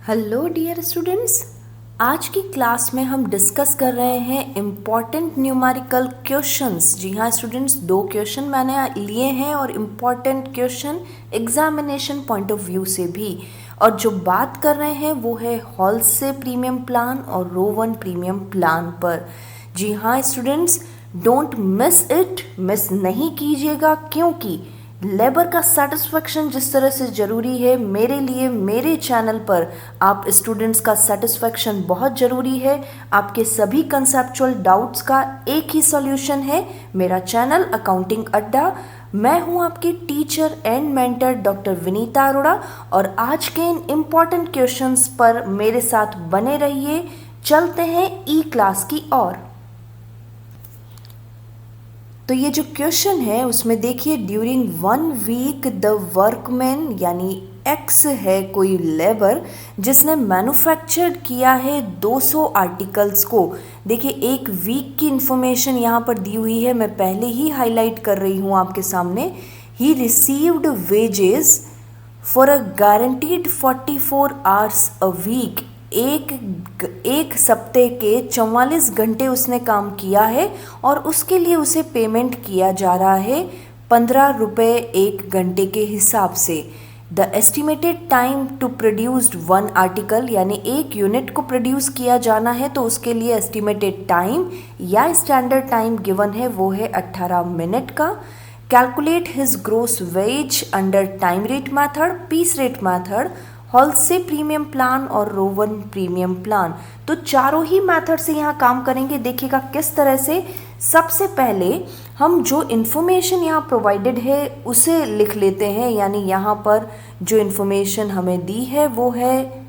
Hello dear students. आज की class में हम डिस्कस कर रहे हैं इम्पॉर्टेंट न्यूमेरिकल क्वेश्चंस। जी हाँ स्टूडेंट्स, दो क्वेश्चन मैंने लिए हैं और important question examination point of view से भी। और जो बात कर रहे हैं वो है हॉल से प्रीमियम प्लान और रो वन प्रीमियम प्लान पर। जी हाँ students, don't miss it, miss नहीं कीजिएगा, क्योंकि लेबर का सेटिस्फेक्शन जिस तरह से ज़रूरी है मेरे लिए, मेरे चैनल पर आप स्टूडेंट्स का सेटिस्फेक्शन बहुत ज़रूरी है। आपके सभी कंसेप्चुअल डाउट्स का एक ही सॉल्यूशन है, मेरा चैनल अकाउंटिंग अड्डा। मैं हूं आपकी teacher and mentor doctor Vinita Arora, और आज के इन इम्पॉर्टेंट क्वेश्चंस पर मेरे साथ बने रहिए। चलते हैं ई क्लास की ओर। तो ये जो क्वेश्चन है उसमें देखिए, ड्यूरिंग 1 वीक द वर्कमैन, यानी एक्स है कोई लेबर जिसने मैन्युफैक्चर्ड किया है 200 आर्टिकल्स को। देखिए एक वीक की इंफॉर्मेशन यहाँ पर दी हुई है, मैं पहले ही हाईलाइट कर रही हूँ आपके सामने। He received wages for a guaranteed 44 hours a week. एक सप्ते के 44 घंटे उसने काम किया है और उसके लिए उसे पेमेंट किया जा रहा है 15 रुपये एक घंटे के हिसाब से। The estimated time to produced one article, यानी एक यूनिट को प्रोड्यूस किया जाना है तो उसके लिए एस्टिमेटेड टाइम या स्टैंडर्ड टाइम गिवन है वो है 18 मिनट का। Calculate his gross wage under time rate method, piece rate method, hall से प्रीमियम प्लान और रो वन प्रीमियम प्लान। तो चारों ही मेथड से यहाँ काम करेंगे। देखिएगा किस तरह से। सबसे पहले हम जो इन्फॉर्मेशन यहाँ प्रोवाइडेड है उसे लिख लेते हैं, यानी यहाँ पर जो इन्फॉर्मेशन हमें दी है वो है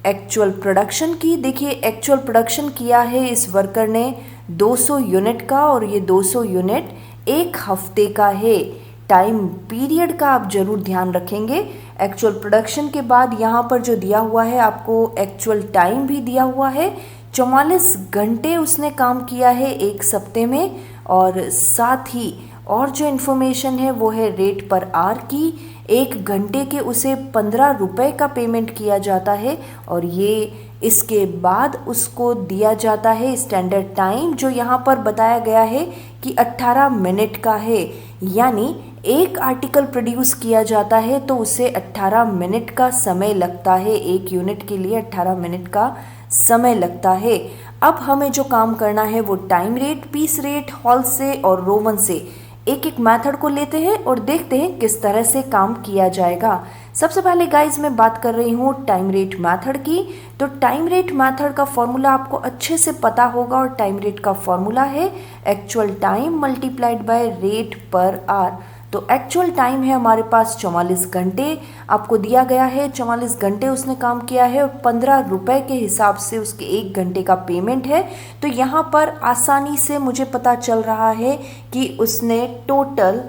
एक्चुअल प्रोडक्शन की। देखिए एक्चुअल प्रोडक्शन किया है इस वर्कर ने 200 यूनिट का, और ये 200 यूनिट एक हफ्ते का है। टाइम पीरियड का आप जरूर ध्यान रखेंगे। एक्चुअल प्रोडक्शन के बाद यहाँ पर जो दिया हुआ है आपको एक्चुअल टाइम भी दिया हुआ है। 44 घंटे उसने काम किया है एक सप्ते में, और साथ ही और जो इन्फॉर्मेशन है वो है रेट पर आवर की। एक घंटे के उसे 15 रुपये का पेमेंट किया जाता है, और ये इसके बाद उसको दिया जाता है स्टैंडर्ड टाइम जो यहाँ पर बताया गया है कि 18 मिनट का है। यानी एक आर्टिकल प्रोड्यूस किया जाता है तो उसे 18 मिनट का समय लगता है, एक यूनिट के लिए 18 मिनट का समय लगता है। अब हमें जो काम करना है वो time rate, piece rate, Halsey और रोमन से एक एक मेथड को लेते हैं और देखते हैं किस तरह से काम किया जाएगा। सबसे पहले गाइज मैं बात कर रही हूँ टाइम रेट मेथड की। तो टाइम रेट मेथड का फॉर्मूला आपको अच्छे से पता होगा, और टाइम रेट का फॉर्मूला है actual time multiplied by rate per hour. तो एक्चुअल टाइम है हमारे पास 44 घंटे आपको दिया गया है। 44 घंटे उसने काम किया है और 15 रुपये के हिसाब से उसके एक घंटे का पेमेंट है। तो यहाँ पर आसानी से मुझे पता चल रहा है कि उसने टोटल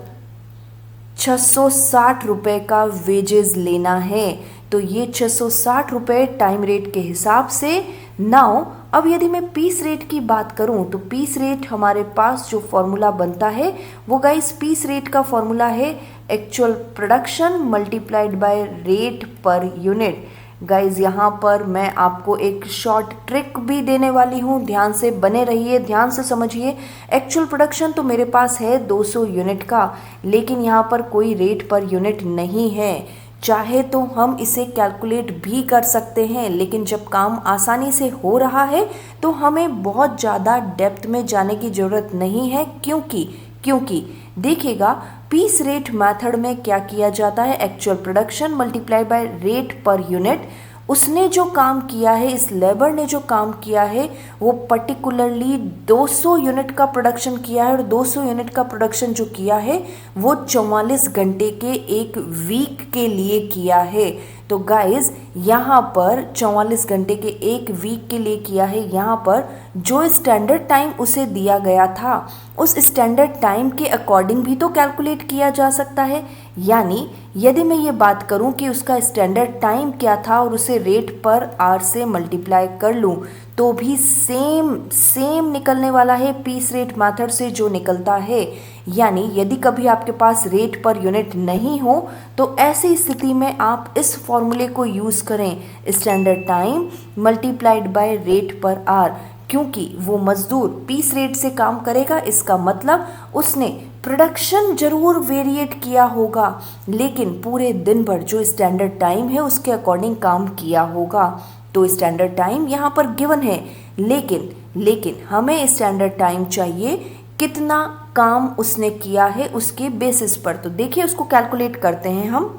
660 रुपये का वेजेस लेना है। तो ये 660 रुपये टाइम रेट के हिसाब से। नाउ अब यदि मैं पीस रेट की बात करूं तो पीस रेट हमारे पास जो फॉर्मूला बनता है वो गाइस, पीस रेट का फॉर्मूला है actual production multiplied by rate per unit. Guys यहाँ पर मैं आपको एक शॉर्ट ट्रिक भी देने वाली हूँ, ध्यान से बने रहिए, ध्यान से समझिए। एक्चुअल प्रोडक्शन तो मेरे पास है 200 यूनिट का, लेकिन यहाँ पर कोई रेट पर यूनिट नहीं है। चाहे तो हम इसे कैलकुलेट भी कर सकते हैं, लेकिन जब काम आसानी से हो रहा है तो हमें बहुत ज़्यादा डेप्थ में जाने की ज़रूरत नहीं है। क्योंकि देखिएगा पीस रेट मेथड में क्या किया जाता है, actual production multiply by rate per unit. उसने जो काम किया है, इस लेबर ने जो काम किया है वो पर्टिकुलरली 200 यूनिट का प्रोडक्शन किया है, और 200 यूनिट का प्रोडक्शन जो किया है वो 44 घंटे के एक वीक के लिए किया है। तो गाइज यहाँ पर 44 घंटे के एक वीक के लिए किया है, यहाँ पर जो स्टैंडर्ड टाइम उसे दिया गया था उस स्टैंडर्ड टाइम के अकॉर्डिंग भी तो कैलकुलेट किया जा सकता है। यानी यदि मैं ये बात करूं कि उसका स्टैंडर्ड टाइम क्या था और उसे रेट पर आर से मल्टीप्लाई कर लूं तो भी सेम निकलने वाला है पीस रेट मेथड से जो निकलता है। यानी यदि कभी आपके पास रेट पर यूनिट नहीं हो तो ऐसी स्थिति में आप इस फॉर्मूले को यूज़ करें, standard time multiplied by rate per are, क्योंकि वो मजदूर पीस रेट से काम करेगा। इसका मतलब उसने प्रोडक्शन जरूर वेरिएट किया होगा लेकिन पूरे दिन भर जो स्टैंडर्ड टाइम है उसके अकॉर्डिंग काम किया होगा। तो स्टैंडर्ड टाइम यहाँ पर गिवन है, लेकिन हमें स्टैंडर्ड टाइम चाहिए कितना काम उसने किया है उसके बेसिस पर। तो देखिए उसको कैलकुलेट करते हैं हम।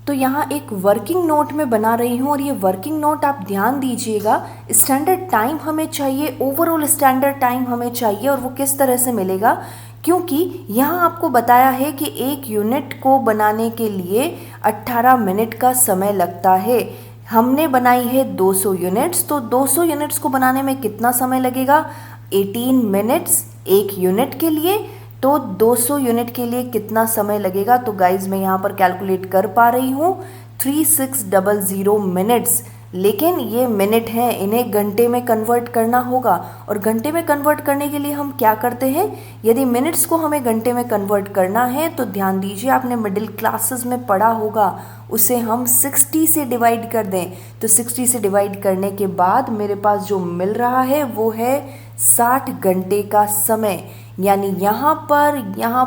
तो यहाँ एक वर्किंग नोट में बना रही हूँ और ये वर्किंग नोट आप ध्यान दीजिएगा। स्टैंडर्ड टाइम हमें चाहिए, ओवरऑल स्टैंडर्ड टाइम हमें चाहिए और वो किस तरह से मिलेगा, क्योंकि यहाँ आपको बताया है कि एक यूनिट को बनाने के लिए 18 मिनट का समय लगता है। हमने बनाई है 200 यूनिट्स, तो 200 यूनिट्स को बनाने में कितना समय लगेगा, 18 मिनट्स एक यूनिट के लिए। तो 200 यूनिट के लिए कितना समय लगेगा, तो गाइज मैं यहाँ पर कैलकुलेट कर पा रही हूँ 3600 मिनट्स। लेकिन ये मिनट हैं, इन्हें घंटे में कन्वर्ट करना होगा और घंटे में कन्वर्ट करने के लिए हम क्या करते हैं, यदि मिनट्स को हमें घंटे में कन्वर्ट करना है तो ध्यान दीजिए आपने मिडिल क्लासेस में पढ़ा होगा, उसे हम 60 से डिवाइड कर दें। तो 60 से डिवाइड करने के बाद मेरे पास जो मिल रहा है वो है 60 घंटे का समय। यानी यहाँ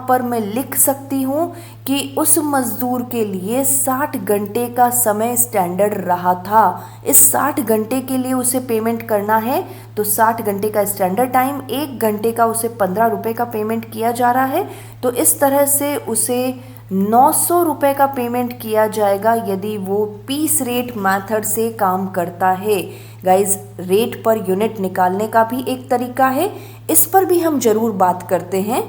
पर मैं लिख सकती हूँ कि उस मज़दूर के लिए 60 घंटे का समय स्टैंडर्ड रहा था। इस 60 घंटे के लिए उसे पेमेंट करना है तो 60 घंटे का स्टैंडर्ड टाइम, 1 घंटे का उसे 15 रुपये का पेमेंट किया जा रहा है। तो इस तरह से उसे 900 रुपये का पेमेंट किया जाएगा यदि वो पीस रेट मेथड से काम करता है। गाइज रेट पर यूनिट निकालने का भी एक तरीका है, इस पर भी हम ज़रूर बात करते हैं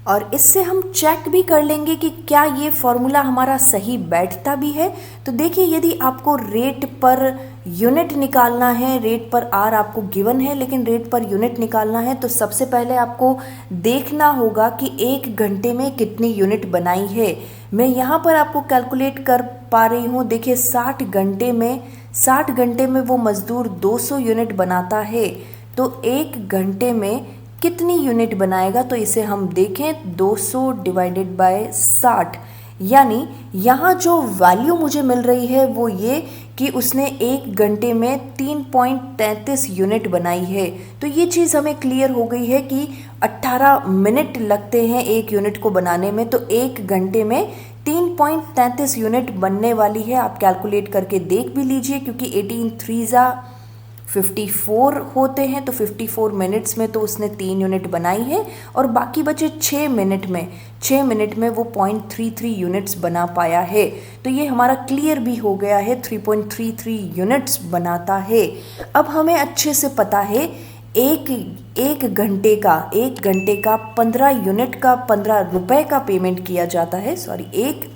और इससे हम चेक भी कर लेंगे कि क्या ये फॉर्मूला हमारा सही बैठता भी है। तो देखिए यदि आपको रेट पर यूनिट निकालना है, रेट पर आर आपको गिवन है लेकिन रेट पर यूनिट निकालना है तो सबसे पहले आपको देखना होगा कि 1 घंटे में कितनी यूनिट बनाई है। मैं यहाँ पर आपको कैलकुलेट कर पा रही हूँ। देखिए 60 घंटे में वो मज़दूर 200 यूनिट बनाता है तो 1 घंटे में कितनी यूनिट बनाएगा, तो इसे हम देखें 200 डिवाइडेड बाय 60। यानी यहाँ जो वैल्यू मुझे मिल रही है वो ये कि उसने 1 घंटे में 3.33 यूनिट बनाई है। तो ये चीज़ हमें क्लियर हो गई है कि 18 मिनट लगते हैं एक यूनिट को बनाने में, तो 1 घंटे में 3.33 यूनिट बनने वाली है। आप कैलकुलेट करके देख भी लीजिए क्योंकि 18 3 54 होते हैं तो 54 मिनट्स में तो उसने 3 यूनिट बनाई है और बाकी बचे 6 मिनट में वो 0.33 यूनिट्स बना पाया है। तो ये हमारा क्लियर भी हो गया है, 3.33 यूनिट्स बनाता है। अब हमें अच्छे से पता है एक घंटे का 15 यूनिट का 15 रुपये का पेमेंट किया जाता है। 1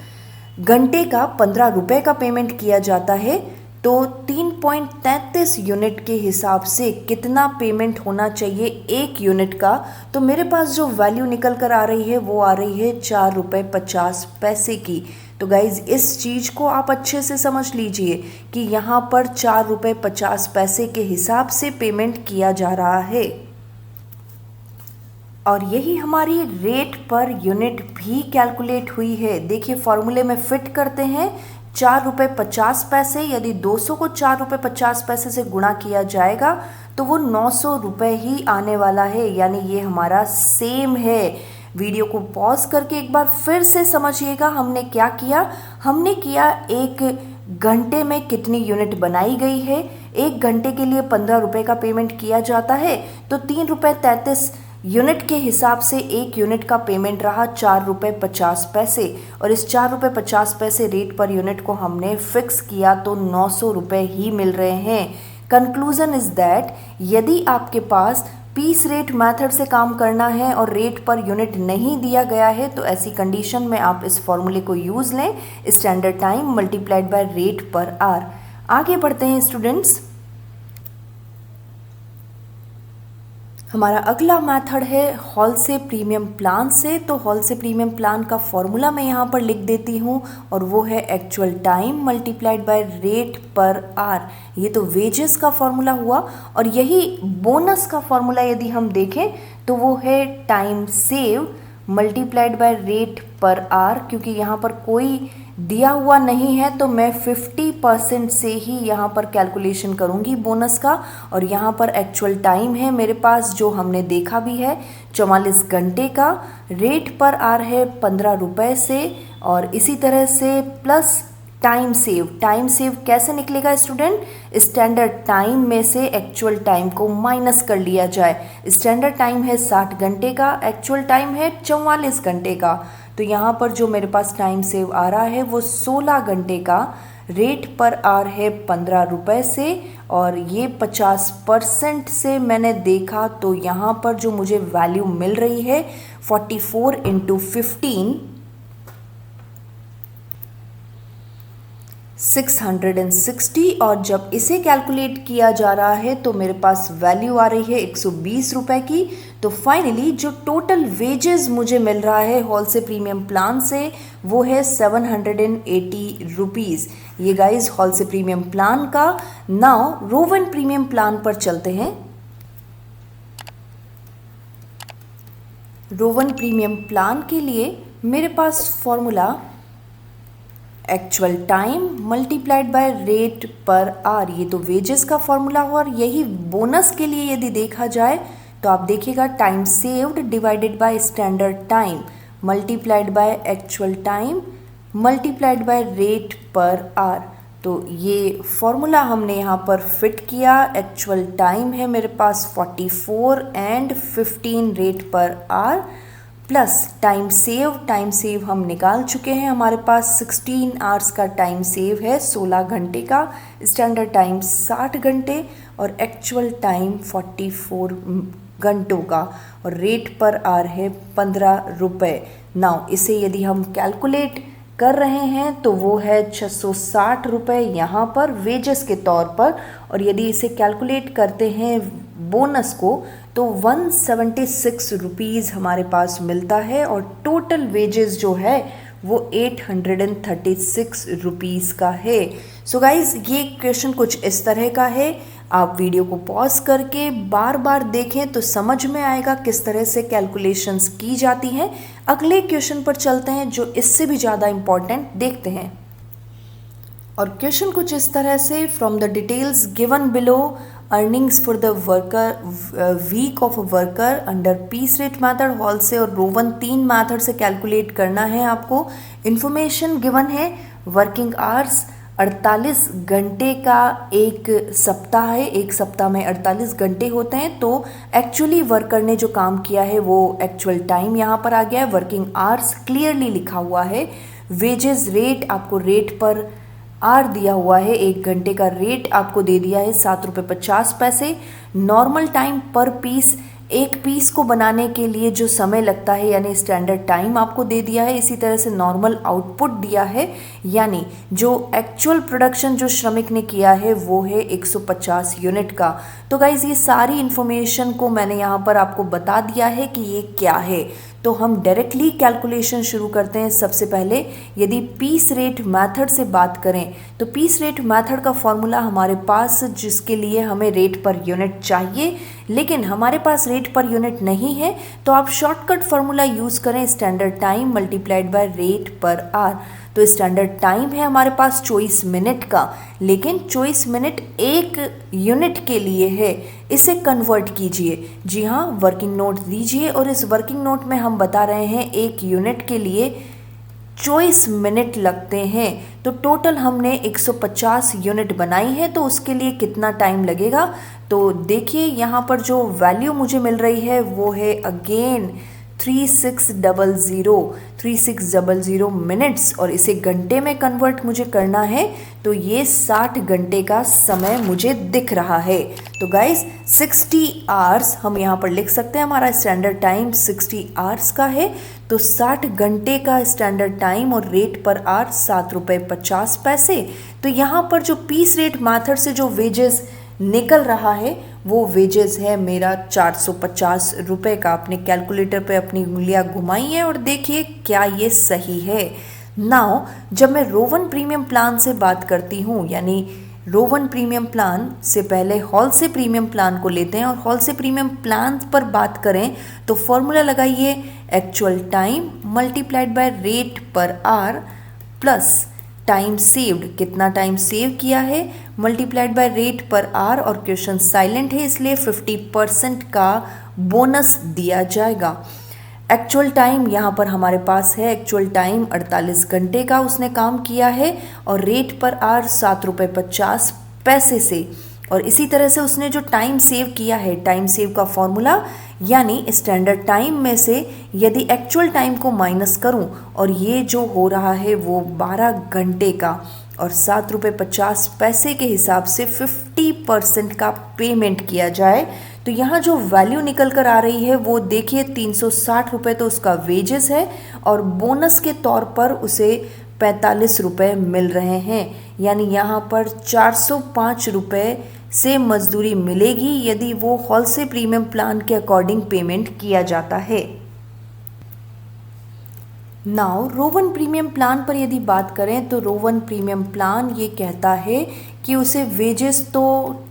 घंटे का 15 रुपये का पेमेंट किया जाता है। तो 3.33 यूनिट के हिसाब से कितना पेमेंट होना चाहिए 1 यूनिट का, तो मेरे पास जो वैल्यू निकल कर आ रही है वो आ रही है 4 रुपये 50 पैसे की। तो गाइज़ इस चीज़ को आप अच्छे से समझ लीजिए कि यहाँ पर 4 रुपये 50 पैसे के हिसाब से पेमेंट किया जा रहा है और यही हमारी रेट पर यूनिट भी कैलकुलेट हुई है। देखिए फॉर्मूले में फिट करते हैं, 4 रुपये 50 पैसे, यदि 200 को 4 रुपये 50 पैसे से गुणा किया जाएगा तो वो 900 रुपये ही आने वाला है। यानी ये हमारा सेम है। वीडियो को पॉज करके एक बार फिर से समझिएगा हमने क्या किया। हमने किया 1 घंटे में कितनी यूनिट बनाई गई है, 1 घंटे के लिए 15 रुपये का पेमेंट किया जाता है तो 3 रुपये 33 यूनिट के हिसाब से 1 यूनिट का पेमेंट रहा 4 रुपये 50 पैसे और इस 4 रुपये 50 पैसे रेट पर यूनिट को हमने फिक्स किया तो 900 रुपये ही मिल रहे हैं। कंक्लूजन इज़ दैट यदि आपके पास पीस रेट मेथड से काम करना है और रेट पर यूनिट नहीं दिया गया है तो ऐसी कंडीशन में आप इस फॉर्मूले को यूज़ लें, standard time multiplied by rate per are. आगे बढ़ते हैं स्टूडेंट्स। हमारा अगला मेथड है हॉल से प्रीमियम प्लान से। तो हॉल से प्रीमियम प्लान का फॉर्मूला मैं यहाँ पर लिख देती हूँ और वो है actual time multiplied by rate per hour. ये तो वेजेस का फॉर्मूला हुआ और यही बोनस का फॉर्मूला यदि हम देखें तो वो है time save multiplied by rate per are. क्योंकि यहाँ पर कोई दिया हुआ नहीं है तो मैं 50% से ही यहाँ पर कैलकुलेशन करूँगी बोनस का। और यहाँ पर एक्चुअल टाइम है मेरे पास जो हमने देखा भी है 44 घंटे का। रेट पर आर है 15 रुपये से और इसी तरह से प्लस टाइम सेव कैसे निकलेगा स्टूडेंट? स्टैंडर्ड टाइम में से एक्चुअल टाइम को माइनस कर लिया जाए। स्टैंडर्ड टाइम है 60 घंटे का, एक्चुअल टाइम है 44 घंटे का। तो यहाँ पर जो मेरे पास टाइम सेव आ रहा है वो 16 घंटे का। रेट पर आर है 15 रुपये से और ये 50% से मैंने देखा तो यहाँ पर जो मुझे वैल्यू मिल रही है 44 इंटू 15 660। और जब इसे कैलकुलेट किया जा रहा है तो मेरे पास वैल्यू आ रही है 120 रुपये की। तो फाइनली जो टोटल वेजेस मुझे मिल रहा है हॉल से प्रीमियम प्लान से वो है 780 रुपीज़। ये गाइज हॉल से प्रीमियम प्लान का। नाउ रोवन प्रीमियम प्लान पर चलते हैं। रोवन प्रीमियम प्लान के लिए मेरे पास formula actual time multiplied by rate per hour. ये तो वेजेस का फॉर्मूला हुआ और यही बोनस के लिए यदि देखा जाए तो आप देखिएगा time saved divided by standard time multiplied by actual time multiplied by rate per are. तो ये फॉर्मूला हमने यहाँ पर फिट किया। एक्चुअल टाइम है मेरे पास 44 and 15 rate per are plus time save हम निकाल चुके हैं। हमारे पास 16 आवर्स का टाइम सेव है, 16 घंटे का। स्टैंडर्ड टाइम 60 घंटे और एक्चुअल टाइम 44 घंटों का और रेट पर आर है 15 रुपये। नाउ इसे यदि हम कैलकुलेट कर रहे हैं तो वो है 660 रुपये यहाँ पर वेजेस के तौर पर। और यदि इसे कैलकुलेट करते हैं बोनस को तो 176 रुपीज़ हमारे पास मिलता है और टोटल वेजेस जो है वो 836 रुपीज़ का है। सो गाइज़ ये क्वेश्चन कुछ इस तरह का है। आप वीडियो को पॉज करके बार बार देखें तो समझ में आएगा किस तरह से कैलकुलेशंस की जाती हैं। अगले क्वेश्चन पर चलते हैं जो इससे भी ज़्यादा इम्पॉर्टेंट देखते हैं। और क्वेश्चन कुछ इस तरह से, from the details given below earnings for the worker week of worker under piece rate method Halsey और रोवन 3 मेथड से कैलकुलेट करना है आपको। इन्फॉर्मेशन गिवन है वर्किंग आवर्स 48 घंटे का एक सप्ताह है। एक सप्ताह में 48 घंटे होते हैं। तो एक्चुअली वर्कर ने जो काम किया है वो एक्चुअल टाइम यहाँ पर आ गया है। वर्किंग आवर्स क्लियरली लिखा हुआ है। वेजेस रेट आपको रेट पर आर दिया हुआ है, 1 घंटे का रेट आपको दे दिया है 7.50 रुपये। नॉर्मल टाइम पर पीस, एक पीस को बनाने के लिए जो समय लगता है यानी स्टैंडर्ड टाइम आपको दे दिया है। इसी तरह से नॉर्मल आउटपुट दिया है यानी जो एक्चुअल प्रोडक्शन जो श्रमिक ने किया है वो है 150 यूनिट का। तो गाइज ये सारी इन्फॉर्मेशन को मैंने यहाँ पर आपको बता दिया है कि ये क्या है। तो हम डायरेक्टली कैलकुलेशन शुरू करते हैं। सबसे पहले यदि पीस रेट मेथड से बात करें तो पीस रेट मेथड का फॉर्मूला हमारे पास, जिसके लिए हमें रेट पर यूनिट चाहिए लेकिन हमारे पास रेट पर यूनिट नहीं है, तो आप शॉर्टकट फार्मूला यूज़ करें standard time multiplied by rate per are. तो स्टैंडर्ड टाइम है हमारे पास 24 मिनट का, लेकिन 24 मिनट 1 यूनिट के लिए है। इसे कन्वर्ट कीजिए। जी हाँ, वर्किंग नोट दीजिए और इस वर्किंग नोट में हम बता रहे हैं 1 यूनिट के लिए 24 मिनट लगते हैं। तो टोटल हमने 150 यूनिट बनाई है, तो उसके लिए कितना टाइम लगेगा। तो देखिए यहाँ पर जो वैल्यू मुझे मिल रही है वो है अगेन 3600 मिनट्स और इसे घंटे में कन्वर्ट मुझे करना है। तो ये 60 घंटे का समय मुझे दिख रहा है। तो गाइस 60 आवर्स हम यहाँ पर लिख सकते हैं। हमारा स्टैंडर्ड टाइम 60 आवर्स का है। तो 60 घंटे का स्टैंडर्ड टाइम और रेट पर आवर 7 रुपये 50 पैसे। तो यहाँ पर जो पीस रेट मेथड से जो वेजेस निकल रहा है वो वेजेस है मेरा 450 रुपये का। अपने कैलकुलेटर पे अपनी उंगलियां घुमाइए और देखिए क्या ये सही है। नाउ जब मैं रोवन प्रीमियम प्लान से बात करती हूँ, यानी रोवन प्रीमियम प्लान से पहले हॉल से प्रीमियम प्लान को लेते हैं और हॉल से प्रीमियम प्लान पर बात करें तो फॉर्मूला लगाइए actual time multiplied by rate per hour plus time saved, कितना टाइम सेव किया है, multiplied by rate per hour, और क्वेश्चन साइलेंट है इसलिए 50% का बोनस दिया जाएगा। एक्चुअल टाइम यहाँ पर हमारे पास है, एक्चुअल टाइम 48 घंटे का उसने काम किया है और रेट पर आवर 7 रुपये 50 पैसे से। और इसी तरह से उसने जो टाइम सेव किया है, टाइम सेव का फॉर्मूला यानी स्टैंडर्ड टाइम में से यदि एक्चुअल टाइम को माइनस करूं और ये जो हो रहा है वो 12 घंटे का और 7 रुपये 50 पैसे के हिसाब से 50% का पेमेंट किया जाए तो यहाँ जो वैल्यू निकल कर आ रही है वो देखिए 360 रुपये तो उसका वेजेस है और बोनस के तौर पर उसे 45 रुपये मिल रहे हैं। यानी यहाँ पर 405 रुपये से मजदूरी मिलेगी यदि वो हॉल से प्रीमियम प्लान के अकॉर्डिंग पेमेंट किया जाता है। नाउ रोवन प्रीमियम प्लान पर यदि बात करें तो रोवन प्रीमियम प्लान ये कहता है कि उसे वेजेस तो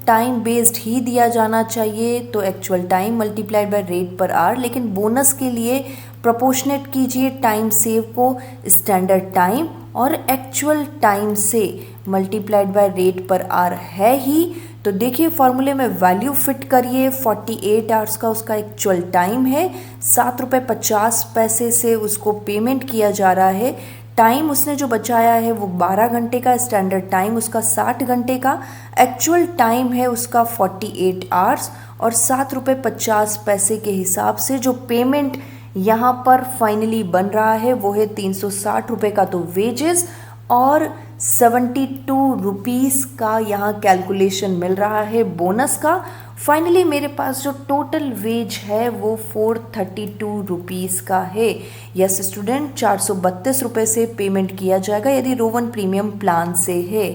टाइम बेस्ड ही दिया जाना चाहिए, तो actual time multiplied by rate per hour, लेकिन बोनस के लिए प्रोपोर्शनेट कीजिए टाइम सेव को स्टैंडर्ड टाइम और एक्चुअल टाइम से multiplied by rate per hour है ही। तो देखिए फॉर्मूले में वैल्यू फिट करिए, 48 आवर्स का उसका एक्चुअल टाइम है, 7 रुपये 50 पैसे से उसको पेमेंट किया जा रहा है। टाइम उसने जो बचाया है वो 12 घंटे का, स्टैंडर्ड टाइम उसका 60 घंटे का, एक्चुअल टाइम है उसका 48 आवर्स और 7 रुपये 50 पैसे के हिसाब से जो पेमेंट यहाँ पर फाइनली बन रहा है वो है 360 रुपये का तो वेजेस और 72 रुपीज़ का यहाँ कैलकुलेशन मिल रहा है बोनस का। फाइनली मेरे पास जो टोटल वेज है वो 432 रुपीज़ का है। यस स्टूडेंट, 432 रुपये से पेमेंट किया जाएगा यदि रोवन प्रीमियम प्लान से है।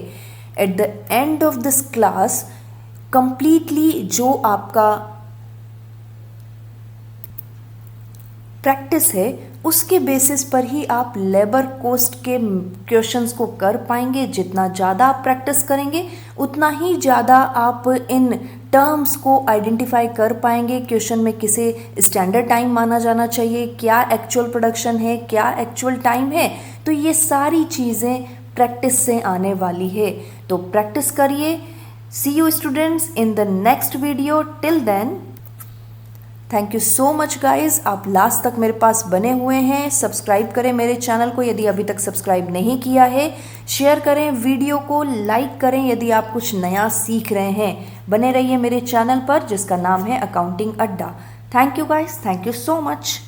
At the end of this class completely जो आपका प्रैक्टिस है उसके बेसिस पर ही आप लेबर कोस्ट के क्वेश्चंस को कर पाएंगे। जितना ज़्यादा आप प्रैक्टिस करेंगे उतना ही ज़्यादा आप इन टर्म्स को आइडेंटिफाई कर पाएंगे। क्वेश्चन में किसे स्टैंडर्ड टाइम माना जाना चाहिए, क्या एक्चुअल प्रोडक्शन है, क्या एक्चुअल टाइम है, तो ये सारी चीज़ें प्रैक्टिस से आने वाली है। तो प्रैक्टिस करिए। See you students in the next video. Till then thank you so much guys, आप लास्ट तक मेरे पास बने हुए हैं। सब्सक्राइब करें मेरे चैनल को यदि अभी तक सब्सक्राइब नहीं किया है, शेयर करें वीडियो को, लाइक करें यदि आप कुछ नया सीख रहे हैं। बने रहिए मेरे चैनल पर जिसका नाम है अकाउंटिंग अड्डा। Thank you guys, thank you so much.